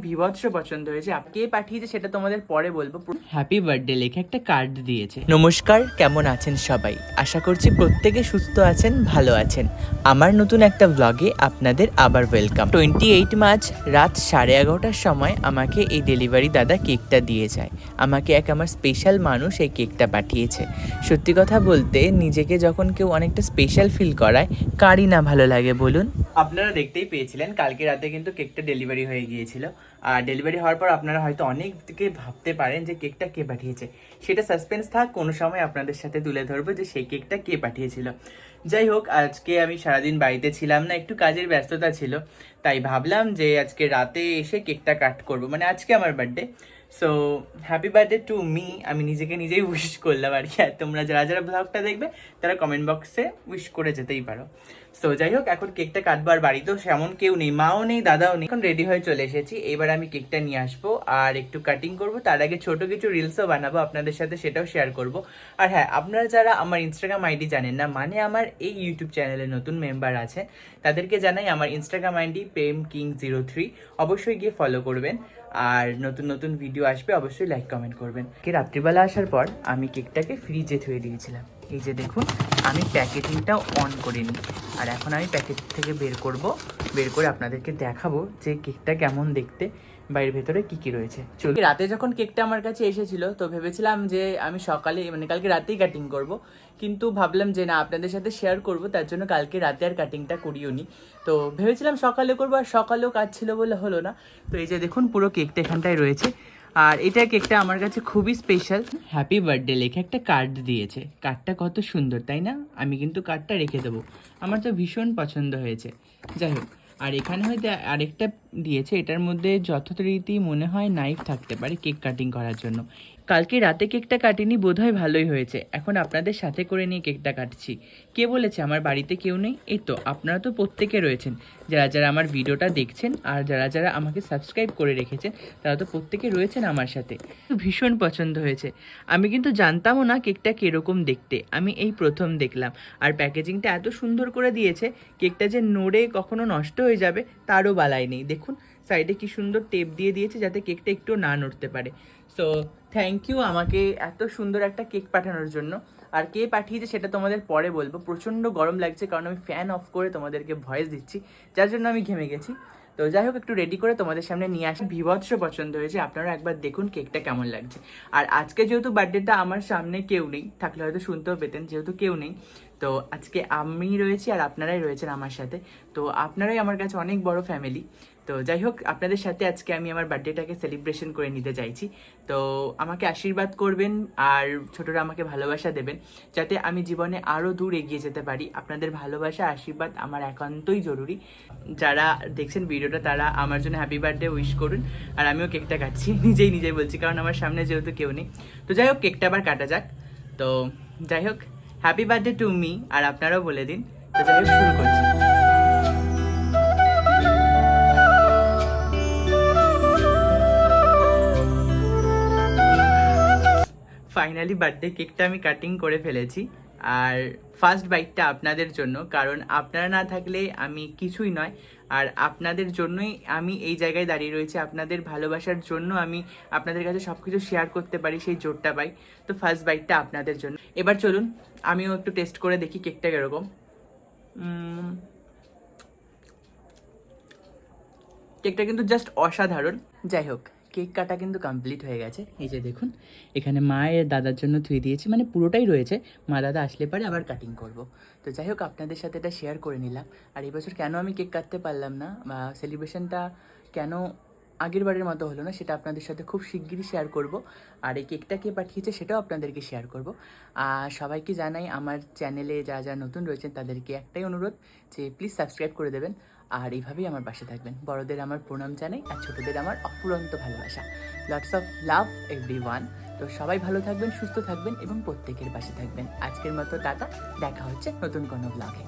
বিভৎস পছন্দ হয়েছে। কে পাঠিয়েছে সেটা তোমাদের পরে বলবো। হ্যাপি বার্থডে লেখে একটা কার্ড দিয়েছে। নমস্কার, কেমন আছেন সবাই? আশা করছি প্রত্যেকে সুস্থ আছেন, ভালো আছেন। আমার নতুন একটা ব্লগে আপনাদের আবার ওয়েলকাম। 28 মার্চ রাত 11:30টার সময় আমাকে এই ডেলিভারি দাদা কেকটা দিয়ে যায়। আমাকে আমার স্পেশাল মানুষ এই কেকটা পাঠিয়েছে। সত্যি কথা বলতে নিজেকে যখন কেউ অনেকটা স্পেশাল ফিল করায়, কারই না ভালো লাগে বলুন। আপনারা দেখতেই পেয়েছিলেন কালকে রাতে কিন্তু কেকটা ডেলিভারি হয়ে গিয়েছিল। আর ডেলিভারি হওয়ার পর আপনারা হয়তো অনেক দিকে ভাবতে পারেন যে কেকটা কে পাঠিয়েছে। সেটা সাসপেন্স থাক, কোনো সময় আপনাদের সাথে তুলে ধরবো যে সেই কেকটা কে পাঠিয়েছিল। যাই হোক, আজকে আমি সারাদিন বাড়িতে ছিলাম না, একটু কাজের ব্যস্ততা ছিল, তাই ভাবলাম যে আজকে রাতে এসে কেকটা কাট করবো, মানে আজকে আমার birthday. So happy birthday to me. আমি নিজেকে নিজেই উইশ করলাম আর কি। আর তোমরা যারা যারা ব্লগটা দেখবে তারা কমেন্ট বক্সে উইশ করে যেতেই পারো। সো যাই হোক, এখন কেকটা কাটবো। আর বাড়িতেও সেমন কেউ নেই, মাও নেই, দাদাও নেই। এখন রেডি হয়ে চলে এসেছি। এবার আমি কেকটা নিয়ে আসবো আর একটু কাটিং করব। তার আগে ছোট কিছু রিলসও বানাবো আপনাদের সাথে, সেটাও শেয়ার করব। আর হ্যাঁ, আপনারা যারা আমার ইনস্টাগ্রাম আইডি জানেন না, মানে আমার এই ইউটিউব চ্যানেলে নতুন মেম্বার আছে, তাদেরকে জানাই আমার ইনস্টাগ্রাম আইডি premking03, অবশ্যই গিয়ে ফলো করবেন। আর নতুন নতুন ভিডিও আসবে, অবশ্যই লাইক কমেন্ট করবেন। রাত্রিবেলা আসার পর আমি কেকটাকে ফ্রিজে থুয়ে দিয়েছিলাম। এই যে দেখুন, আমি প্যাকেটিংটাও অন করিনি। আর এখন আমি প্যাকেট থেকে বের করে আপনাদেরকে দেখাবো যে কেকটা কেমন দেখতে, বাইরের ভেতরে কি কি রয়েছে। চলুন। রাতে যখন কেকটা আমার কাছে এসেছিল তো ভেবেছিলাম যে আমি সকালে, মানে কালকে রাতেই কাটিং করব, কিন্তু ভাবলাম যে না, আপনাদের সাথে শেয়ার করব, তার জন্য কালকে রাতে আর কাটিংটা করিও নি। তো ভেবেছিলাম সকালে করবো, আর সকালেও কাজ ছিল বলে হলো না। তো এই যে দেখুন, পুরো কেকটা এখানটায় রয়েছে। আর এটা কেকটা আমার কাছে খুবই স্পেশাল। হ্যাপি বার্থডে লেখে একটা কার্ড দিয়েছে। কার্ডটা কত সুন্দর, তাই না? আমি কিন্তু কার্ডটা রেখে দেবো, আমার তো ভীষণ পছন্দ হয়েছে। যাই হোক, আর এখানে হয়তো আরেকটা দিয়েছে, এটার মধ্যে যথারীতি মনে হয় নাইফ থাকতে পারে কেক কাটিং করার জন্য। কালকে রাতে কেকটা কাটিনি, বোধহয় ভালোই হয়েছে। এখন আপনাদের সাথে করে নিয়ে কেকটা কাটছি। কে বলেছে আমার বাড়িতে কেউ নেই? এই তো, আপনারা তো প্রত্যেকে রয়েছেন, যারা যারা আমার ভিডিওটা দেখছেন আর যারা যারা আমাকে সাবস্ক্রাইব করে রেখেছেন, তারা তো প্রত্যেকে রয়েছেন আমার সাথে। ভীষণ পছন্দ হয়েছে। আমি কিন্তু জানতামও না কেকটা কীরকম দেখতে, আমি এই প্রথম দেখলাম। আর প্যাকেজিংটা এত সুন্দর করে দিয়েছে, কেকটা যে নড়ে কখনো নষ্ট হয়ে যাবে তারও বালাই নেই। দেখুন সাইডে কি সুন্দর টেপ দিয়ে দিয়েছে যাতে কেকটা একটু না নড়তে পারে। সো থ্যাংক ইউ আমাকে এত সুন্দর একটা কেক পাঠানোর জন্য। আর কে পাঠিয়েছে সেটা তোমাদের পরে বলবো। প্রচণ্ড গরম লাগছে, কারণ আমি ফ্যান অফ করে তোমাদেরকে ভয়েস দিচ্ছি, যার জন্য আমি ঘেমে গেছি। তো যাই হোক, একটু রেডি করে তোমাদের সামনে নিয়ে আসি। বিভৎস পছন্দ হয়েছে, আপনারা একবার দেখুন কেকটা কেমন লাগছে। আর আজকে যেহেতু বার্থডেটা আমার সামনে কেউ নেই, থাকলে হয়তো শুনতেও পেতেন, যেহেতু কেউ নেই, তো আজকে আমি রয়েছি আর আপনারাই রয়েছেন আমার সাথে। তো আপনারাই আমার কাছে অনেক বড় ফ্যামিলি। তো যাই হোক, আপনাদের সাথে আজকে আমি আমার বার্থডেটাকে সেলিব্রেশন করে নিতে চাইছি। তো আমাকে আশীর্বাদ করবেন আর ছোটরা আমাকে ভালোবাসা দেবেন, যাতে আমি জীবনে আরও দূর এগিয়ে যেতে পারি। আপনাদের ভালোবাসা, আশীর্বাদ আমার একান্তই জরুরি। যারা দেখছেন ভিডিওটা তারা আমার জন্য হ্যাপি বার্থডে উইশ করুন। আর আমিও কেকটা কাটছি, নিজেই বলছি, কারণ আমার সামনে যেহেতু কেউ নেই। তো যাই হোক, কেকটা আবার কাটা যাক। তো যাই হোক, হ্যাপি বার্থডে টু মি। আর আপনারাও বলে দিন। তো যাই হোক, শুরু করছি। ফাইনালি বার্থডে কেকটা আমি কাটিং করে ফেলেছি। আর ফার্স্ট বাইটটা আপনাদের জন্য, কারণ আপনারা না থাকলে আমি কিছুই নয়। আর আপনাদের জন্যই আমি এই জায়গায় দাঁড়িয়ে রয়েছি, আপনাদের ভালোবাসার জন্য আমি আপনাদের কাছে সব কিছু শেয়ার করতে পারি, সেই জোরটা পাই। তো ফার্স্ট বাইটটা আপনাদের জন্য। এবার চলুন আমিও একটু টেস্ট করে দেখি কেকটা কীরকম। কেকটা কিন্তু জাস্ট অসাধারণ। যাই হোক, কেক কাটা কিন্তু কমপ্লিট হয়ে গেছে। এই যে দেখুন, এখানে মায়ের দাদার জন্য থুয়ে দিয়েছি, মানে পুরোটাই রয়েছে। মা দাদা আসলে পরে আবার কাটিং করব। তো যাই হোক, আপনাদের সাথে এটা শেয়ার করে নিলাম। আর এবছর কেন আমি কেক কাটতে পারলাম না, বা সেলিব্রেশনটা কেন আগের বারের মতো হলো না, সেটা আপনাদের সাথে খুব শিগগিরই শেয়ার করব। আর এই কেকটা কে পাঠিয়েছে সেটাও আপনাদেরকে শেয়ার করব। আর সবাইকে জানাই, আমার চ্যানেলে যারা যারা নতুন রয়েছেন তাদেরকে একটাই অনুরোধ, যে প্লিজ সাবস্ক্রাইব করে দেবেন। আর এইভাবেই আমার পাশে থাকবেন। বড়দের আমার প্রণাম জানাই, আর ছোটদের আমার অফুরন্ত ভালোবাসা। Lots of love everyone. তো সবাই ভালো থাকবেন, সুস্থ থাকবেন এবং প্রত্যেকের পাশে থাকবেন। আজকের মতো টাটা, দেখা হচ্ছে নতুন কোনো ব্লগে।